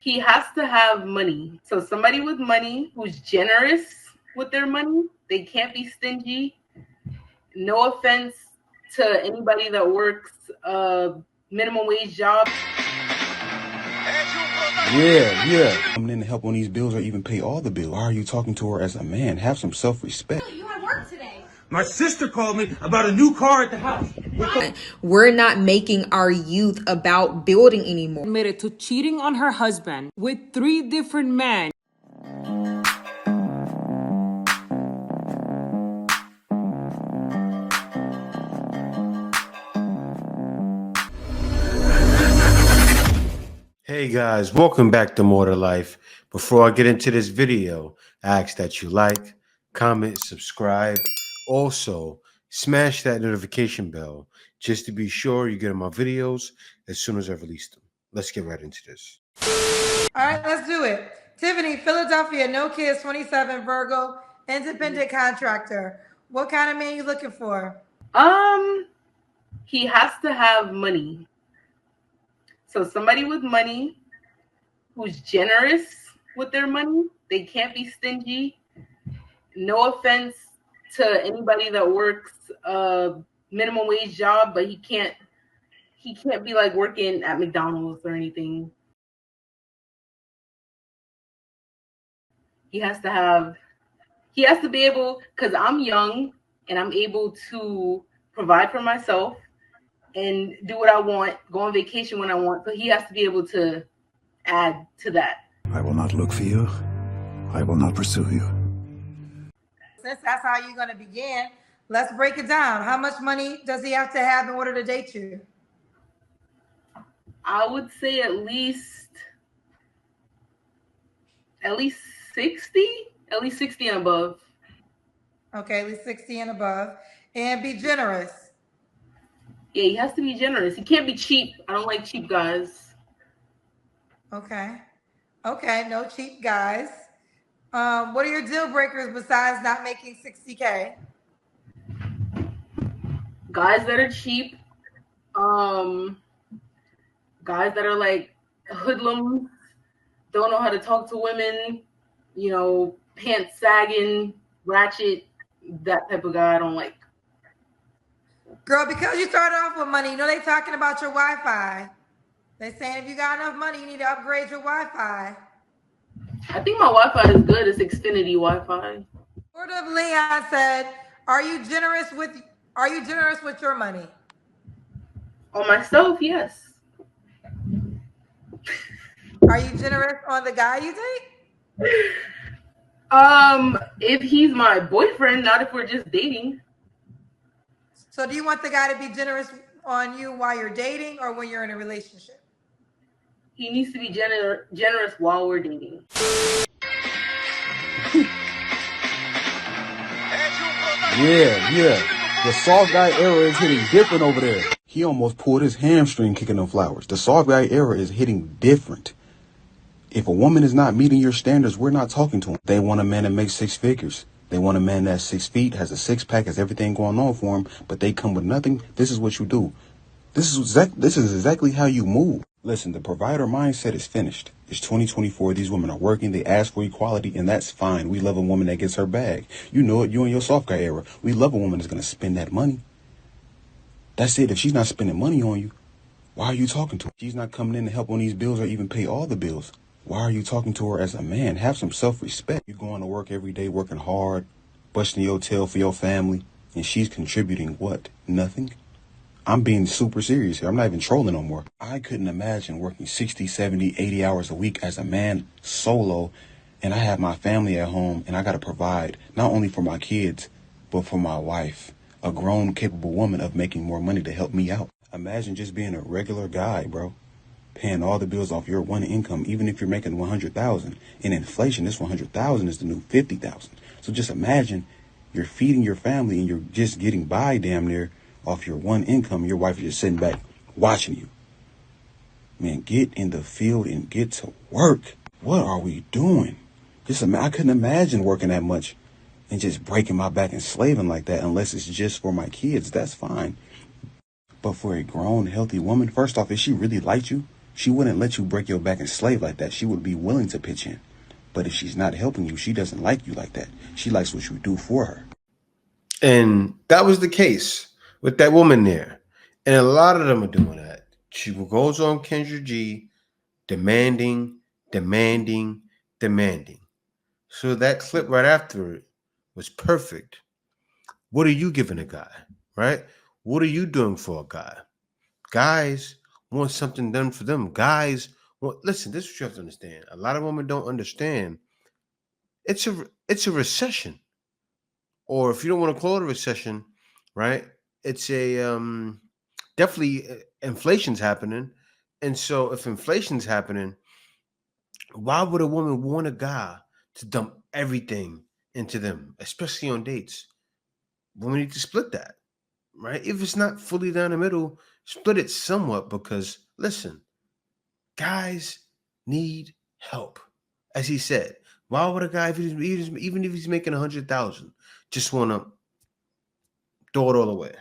He has to have money. So somebody with money who's generous with their money. They can't be stingy. No offense to anybody that works a minimum wage job. Yeah. Coming in to help on these bills or even pay all the bills. Why are you talking to her as a man? Have some self-respect. You have work today. My sister called me about a new car at the house. We're not making our youth about building anymore. Admitted to cheating on her husband with 3 different men. Hey guys, welcome back to More to Life. Before I get into this video, I ask that you like, comment, subscribe. Also, smash that notification bell just to be sure you get my videos as soon as I release them. Let's get right into this. All right, let's do it. Tiffany, Philadelphia, no kids, 27, Virgo, independent contractor. What kind of man you looking for? He has to have money. So somebody with money who's generous with their money. They can't be stingy. No offense to anybody that works a minimum wage job, but he can't be like working at McDonald's or anything. He has to be able, because I'm young and I'm able to provide for myself and do what I want, go on vacation when I want. So he has to be able to add to that. I will not look for you. I will not pursue you. Since that's how you're going to begin, let's break it down. How much money does he have to have in order to date you? I would say at least 60, at least 60 and above. Okay, at least 60 and above. And be generous. Yeah, he has to be generous. He can't be cheap. I don't like cheap guys. Okay, no cheap guys. What are your deal breakers besides not making 60K? Guys that are cheap. Guys that are like hoodlums, don't know how to talk to women, pants sagging, ratchet, that type of guy I don't like. Girl, because you started off with money, they talking about your Wi-Fi. They saying if you got enough money, you need to upgrade your Wi-Fi. I think my Wi-Fi is good. It's Xfinity Wi-Fi. Lord of Leon said, "Are you generous with your money?" On myself, yes. Are you generous on the guy you date? If he's my boyfriend, not if we're just dating. So do you want the guy to be generous on you while you're dating or when you're in a relationship? He needs to be generous while we're dating. Yeah. The soft guy era is hitting different over there. He almost pulled his hamstring kicking them flowers. The soft guy era is hitting different. If a woman is not meeting your standards, we're not talking to them. They want a man that makes 6 figures. They want a man that's 6 feet, has a 6-pack, has everything going on for him, but they come with nothing. This is what you do. This is exactly how you move. Listen, the provider mindset is finished. It's 2024. These women are working. They ask for equality, and that's fine. We love a woman that gets her bag. You know it. You and your soft guy era. We love a woman that's going to spend that money. That's it. If she's not spending money on you, why are you talking to her? She's not coming in to help on these bills or even pay all the bills. Why are you talking to her as a man? Have some self-respect. You're going to work every day, working hard, busting your tail for your family, and she's contributing what? Nothing? I'm being super serious here. I'm not even trolling no more. I couldn't imagine working 60, 70, 80 hours a week as a man solo, and I have my family at home, and I got to provide not only for my kids, but for my wife, a grown, capable woman of making more money to help me out. Imagine just being a regular guy, bro. Paying all the bills off your one income, even if you're making $100,000. In inflation, this $100,000 is the new $50,000. So just imagine you're feeding your family and you're just getting by damn near off your one income. Your wife is just sitting back watching you. Man, get in the field and get to work. What are we doing? I couldn't imagine working that much and just breaking my back and slaving like that unless it's just for my kids. That's fine. But for a grown, healthy woman, first off, is she really like you? She wouldn't let you break your back and slave like that. She would be willing to pitch in. But if she's not helping you, she doesn't like you like that. She likes what you do for her. And that was the case with that woman there. And a lot of them are doing that. She goes on Kendra G, demanding. So that clip right after it was perfect. What are you giving a guy, right? What are you doing for a guy? Guys want something done for them. Guys want, listen, this is what you have to understand. A lot of women don't understand. It's a recession. Or if you don't want to call it a recession, right? It's a definitely inflation's happening. And so if inflation's happening, why would a woman want a guy to dump everything into them, especially on dates? Women need to split that, right? If it's not fully down the middle, split it somewhat because, listen, guys need help. As he said, why would a guy, even if he's making 100,000, just want to throw it all away?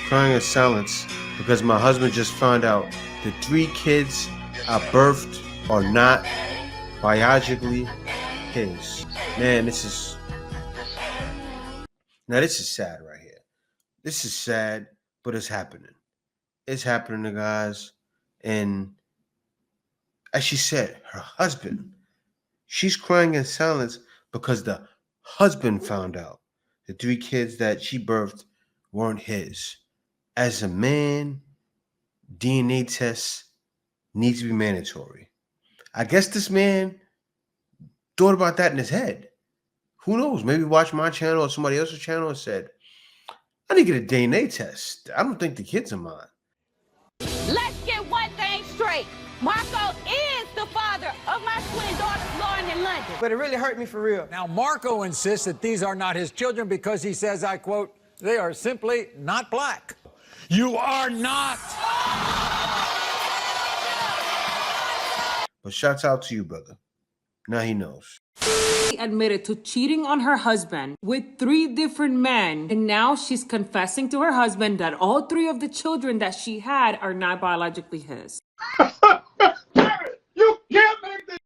Crying in silence because my husband just found out the 3 kids I birthed are not biologically his. Man, this is sad right here. This is sad, but it's happening. It's happening, guys. And as she said, her husband, she's crying in silence because the husband found out the 3 kids that she birthed weren't his. As a man, DNA tests needs to be mandatory. I guess this man thought about that in his head. Who knows? Maybe watched my channel or somebody else's channel and said, I need to get a DNA test. I don't think the kids are mine. Let's get one thing straight. Marco is the father of my twin daughters, Lauren and London. But it really hurt me for real. Now, Marco insists that these are not his children because he says, I quote, they are simply not black. You are not. But shouts out to you, brother. Now he knows. She admitted to cheating on her husband with 3 different men. And now she's confessing to her husband that all 3 of the children that she had are not biologically his. You can't make this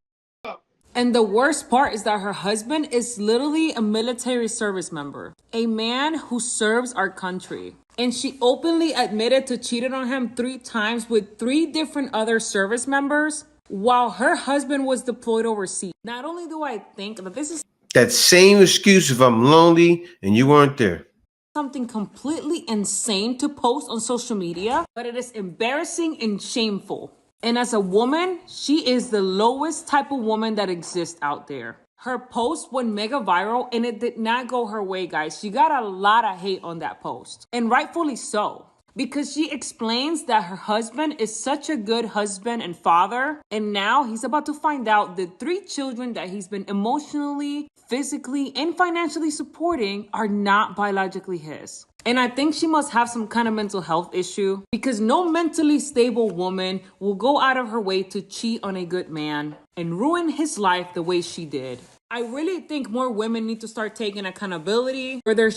up. And the worst part is that her husband is literally a military service member, a man who serves our country. And she openly admitted to cheating on him 3 times with 3 different other service members while her husband was deployed overseas. Not only do I think that this is that same excuse if I'm lonely and you weren't there. Something completely insane to post on social media, but it is embarrassing and shameful. And as a woman, she is the lowest type of woman that exists out there. Her post went mega viral and it did not go her way, guys. She got a lot of hate on that post, and rightfully so. Because she explains that her husband is such a good husband and father, and now he's about to find out the 3 children that he's been emotionally, physically, and financially supporting are not biologically his. And I think she must have some kind of mental health issue, because no mentally stable woman will go out of her way to cheat on a good man and ruin his life the way she did. I really think more women need to start taking accountability for their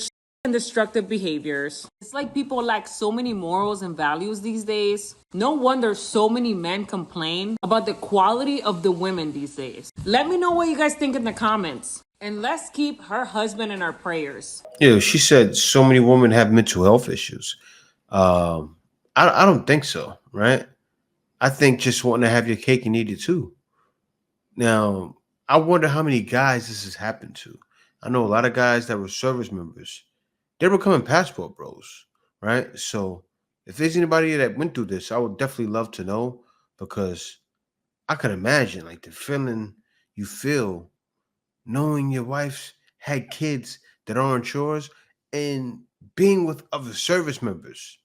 and destructive behaviors. It's like people lack so many morals and values these days. No wonder so many men complain about the quality of the women these days. Let me know what you guys think in the comments. And let's keep her husband in our prayers. Yeah, she said so many women have mental health issues. I don't think so, right? I think just wanting to have your cake and eat it too. Now, I wonder how many guys this has happened to. I know a lot of guys that were service members. They're becoming passport bros, right? So if there's anybody that went through this, I would definitely love to know, because I can imagine like the feeling you feel knowing your wife's had kids that aren't yours and being with other service members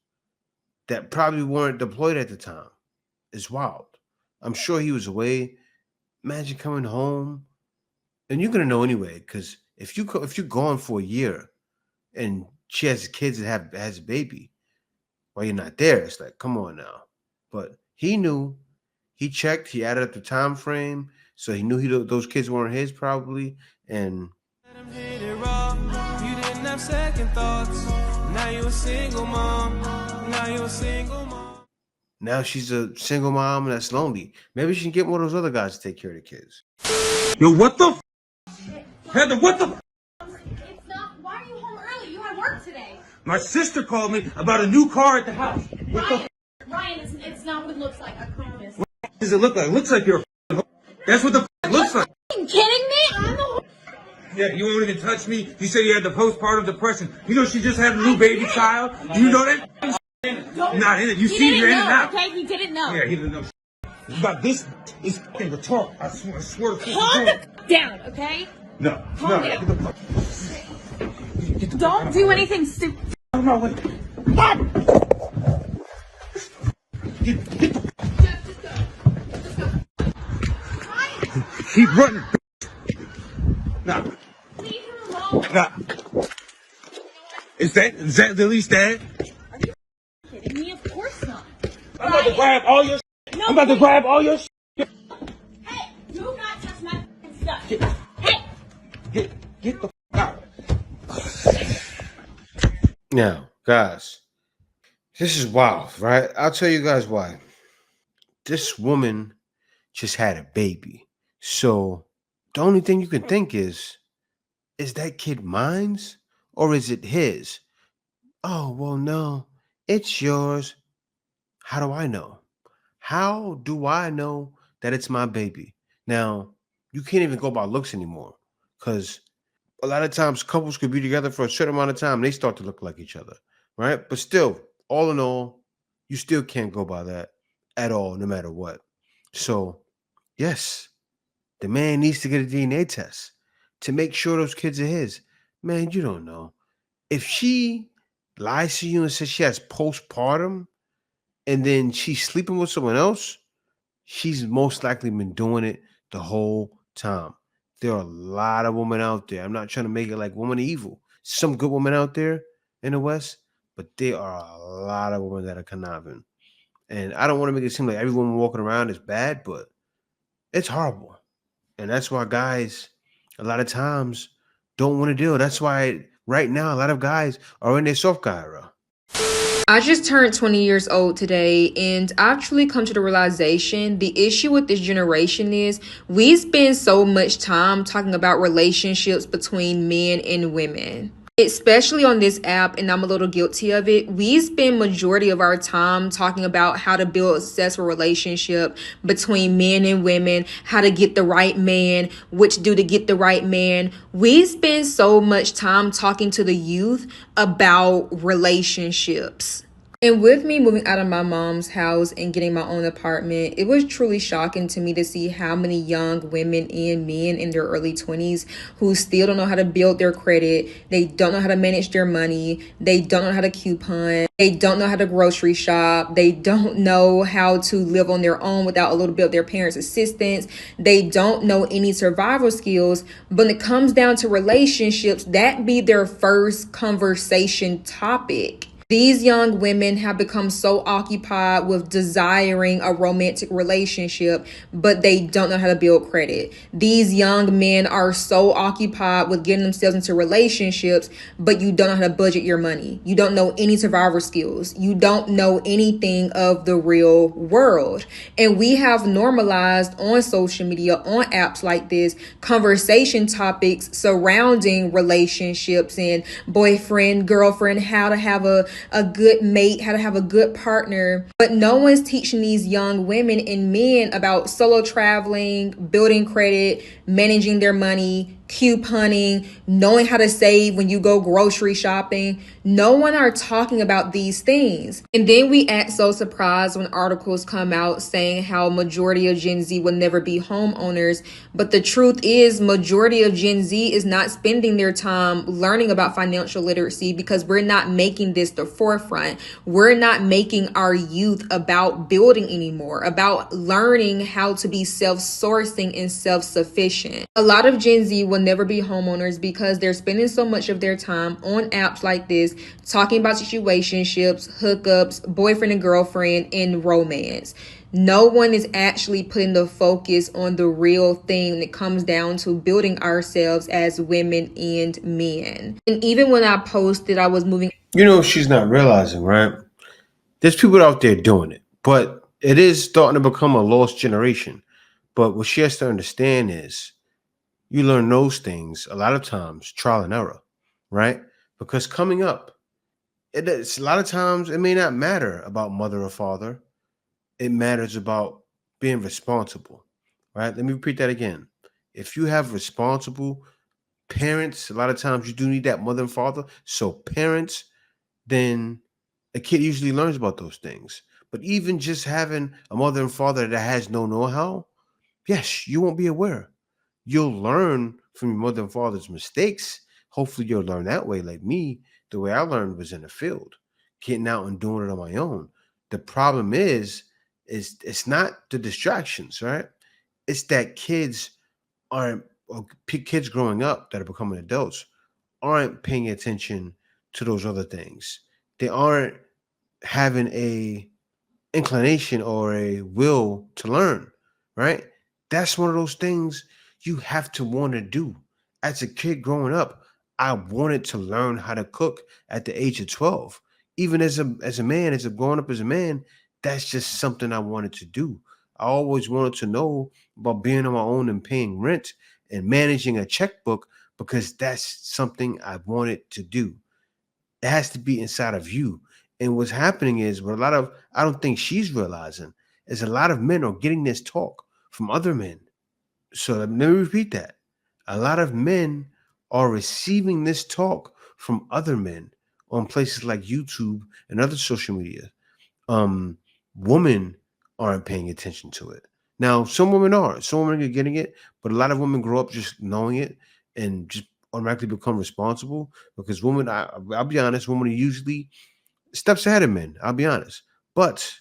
that probably weren't deployed at the time is wild. I'm sure he was away. Imagine coming home, and you're gonna know anyway, because if you're gone for a year and she has kids that has a baby while you're not there, it's like, come on now. But he knew, he checked, he added up the time frame, so he knew those kids weren't his probably. And you didn't have second thoughts. Now you're a single mom. Now she's a single mom that's lonely. Maybe she can get one of those other guys to take care of the kids. Yo, what the Heather, what the It's not. Why are you home early? You had work today. My sister called me about a new car at the house. Ryan, it's not what it looks like, I promise. What does it look like? It looks like you're a That's what the it looks like. Are you kidding me? I'm the Yeah, you won't even touch me. You said you had the postpartum depression. You know she just had a new baby child. Do you know that? Not in it. You see you're in and out. Okay, he didn't know. Yeah, he didn't know. But this is fucking retarded. I swear to Calm the down, okay? No. Calm down. Don't do anything stupid. No, wait. What? Get the Keep running. Nah. Leave him alone. Nah. Is that at least that? Are you kidding me? Of course not. I'm about to grab all your No, I'm about to grab all your Hey, do not touch my stuff. Hey! Get the out. Now, guys, this is wild, right? I'll tell you guys why. This woman just had a baby. So the only thing you can think is that kid mine's or is it his? Oh, well, no, it's yours. How do I know? How do I know that it's my baby? Now, you can't even go by looks anymore because a lot of times couples could be together for a certain amount of time. They start to look like each other, right? But still, all in all, you still can't go by that at all, no matter what. So, yes, the man needs to get a DNA test to make sure those kids are his. Man, you don't know. If she lies to you and says she has postpartum and then she's sleeping with someone else, she's most likely been doing it the whole time. There are a lot of women out there. I'm not trying to make it like women are evil. Some good women out there in the West, but there are a lot of women that are conniving. And I don't want to make it seem like every woman walking around is bad, but it's horrible. And that's why guys, a lot of times, don't want to deal. That's why right now, a lot of guys are in their soft guy era. I just turned 20 years old today, and I've truly come to the realization the issue with this generation is we spend so much time talking about relationships between men and women. Especially on this app, and I'm a little guilty of it, we spend majority of our time talking about how to build a successful relationship between men and women, how to get the right man, what to do to get the right man. We spend so much time talking to the youth about relationships. And with me moving out of my mom's house and getting my own apartment, it was truly shocking to me to see how many young women and men in their early 20s who still don't know how to build their credit. They don't know how to manage their money. They don't know how to coupon. They don't know how to grocery shop. They don't know how to live on their own without a little bit of their parents' assistance. They don't know any survival skills. But when it comes down to relationships, that be their first conversation topic. These young women have become so occupied with desiring a romantic relationship, but they don't know how to build credit. These young men are so occupied with getting themselves into relationships, but you don't know how to budget your money. You don't know any survivor skills. You don't know anything of the real world. And we have normalized on social media, on apps like this, conversation topics surrounding relationships and boyfriend, girlfriend, how to have a good mate, how to have a good partner. But no one's teaching these young women and men about solo traveling, building credit, managing their money, couponing, knowing how to save when you go grocery shopping. No one are talking about these things. And then we act so surprised when articles come out saying how majority of Gen Z will never be homeowners. But the truth is majority of Gen Z is not spending their time learning about financial literacy because we're not making this the forefront. We're not making our youth about building anymore, about learning how to be self-sourcing and self-sufficient. A lot of Gen Z will never be homeowners because they're spending so much of their time on apps like this, talking about situationships, hookups, boyfriend and girlfriend, and romance. No one is actually putting the focus on the real thing when it comes down to building ourselves as women and men. And even when I posted I was moving... You know, she's not realizing, right? There's people out there doing it. But it is starting to become a lost generation. But what she has to understand is you learn those things a lot of times, trial and error, right? Because coming up, it's a lot of times it may not matter about mother or father. It matters about being responsible, right? Let me repeat that again. If you have responsible parents, a lot of times you do need that mother and father. So parents, then a kid usually learns about those things. But even just having a mother and father that has no know-how, yes, you won't be aware. You'll learn from your mother and father's mistakes. Hopefully you'll learn that way. Like me, the way I learned was in the field, getting out and doing it on my own. The problem is it's not the distractions, right? It's that kids aren't, or kids growing up that are becoming adults aren't paying attention to those other things. They aren't having a inclination or a will to learn, right? That's one of those things you have to want to do. As a kid growing up, I wanted to learn how to cook at the age of 12. Even as a man, as a growing up as a man, that's just something I wanted to do. I always wanted to know about being on my own and paying rent and managing a checkbook because that's something I wanted to do. It has to be inside of you. And what's happening is what a lot of I don't think she's realizing is a lot of men are getting this talk from other men. So let me repeat that. A lot of men are receiving this talk from other men on places like YouTube and other social media. Um, Women aren't paying attention to it. Now, some women are. Some women are getting it, but a lot of women grow up just knowing it and just automatically become responsible because women, I'll be honest, women are usually steps ahead of men. I'll be honest. But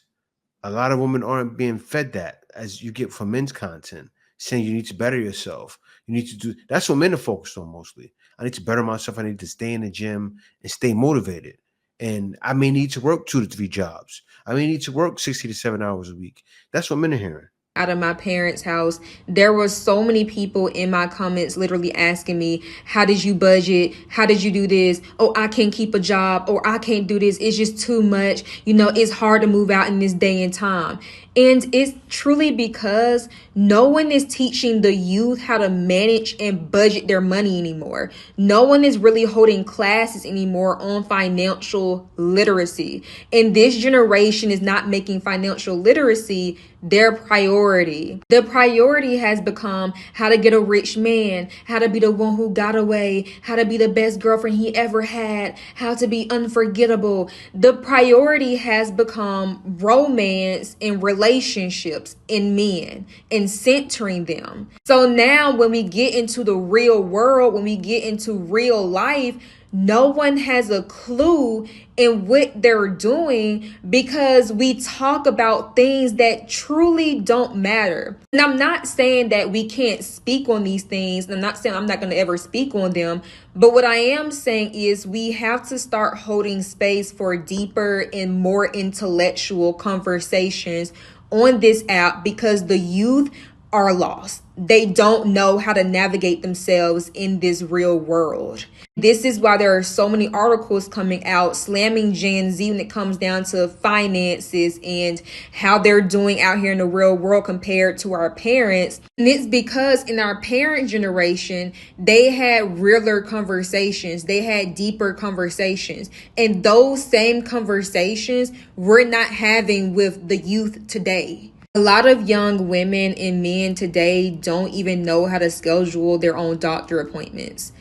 a lot of women aren't being fed that as you get from men's content, saying you need to better yourself. You need to do that's what men are focused on mostly. I need to better myself. I need to stay in the gym and stay motivated. And I may need to work 2 to 3 jobs. I may need to work 60 to 7 hours a week. That's what men are hearing. Out of my parents' house, there were so many people in my comments literally asking me, how did you budget? How did you do this? Oh, I can't keep a job, or I can't do this. It's just too much. You know, it's hard to move out in this day and time. And it's truly because no one is teaching the youth how to manage and budget their money anymore. No one is really holding classes anymore on financial literacy. And this generation is not making financial literacy their priority. The priority has become how to get a rich man, how to be the one who got away, how to be the best girlfriend he ever had, how to be unforgettable. The priority has become romance and relationships in men and centering them. So now when we get into the real world, when we get into real life, no one has a clue in what they're doing because we talk about things that truly don't matter. And I'm not saying that we can't speak on these things. I'm not saying I'm not going to ever speak on them. But what I am saying is we have to start holding space for deeper and more intellectual conversations on this app because the youth are lost. They don't know how to navigate themselves in this real world. This is why there are so many articles coming out slamming Gen Z when it comes down to finances and how they're doing out here in the real world compared to our parents. And it's because in our parent generation, they had realer conversations. They had deeper conversations. And those same conversations we're not having with the youth today. A lot of young women and men today don't even know how to schedule their own doctor appointments,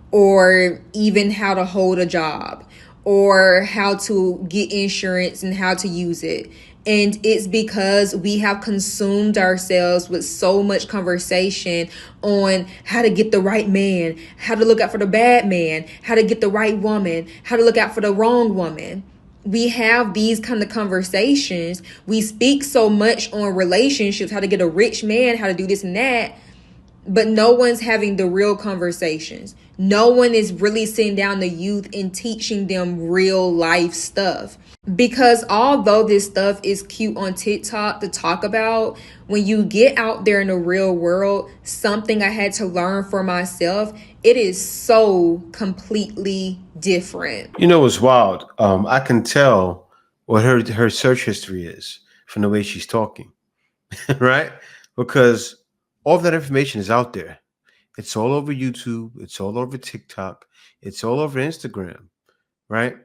or even how to hold a job, or how to get insurance and how to use it. And it's because we have consumed ourselves with so much conversation on how to get the right man, how to look out for the bad man, how to get the right woman, how to look out for the wrong woman. We have these kind of conversations. We speak so much on relationships, how to get a rich man, how to do this and that, but no one's having the real conversations. No one is really sitting down the youth and teaching them real life stuff. Because although this stuff is cute on TikTok to talk about, when you get out there in the real world, something I had to learn for myself, it is so completely different. You know what's wild? I can tell what her search history is from the way she's talking, right? Because all that information is out there. It's all over YouTube. It's all over TikTok. It's all over Instagram, right?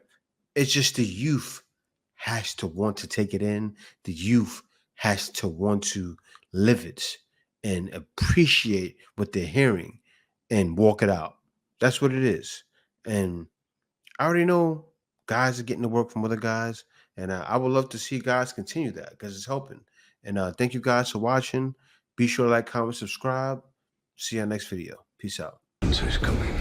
It's just the youth has to want to take it in. The youth has to want to live it and appreciate what they're hearing and walk it out. That's what it is. And I already know guys are getting to work from other guys. And I would love to see guys continue that because it's helping. And thank you guys for watching. Be sure to like, comment, subscribe. See you on next video. Peace out. Answer's coming.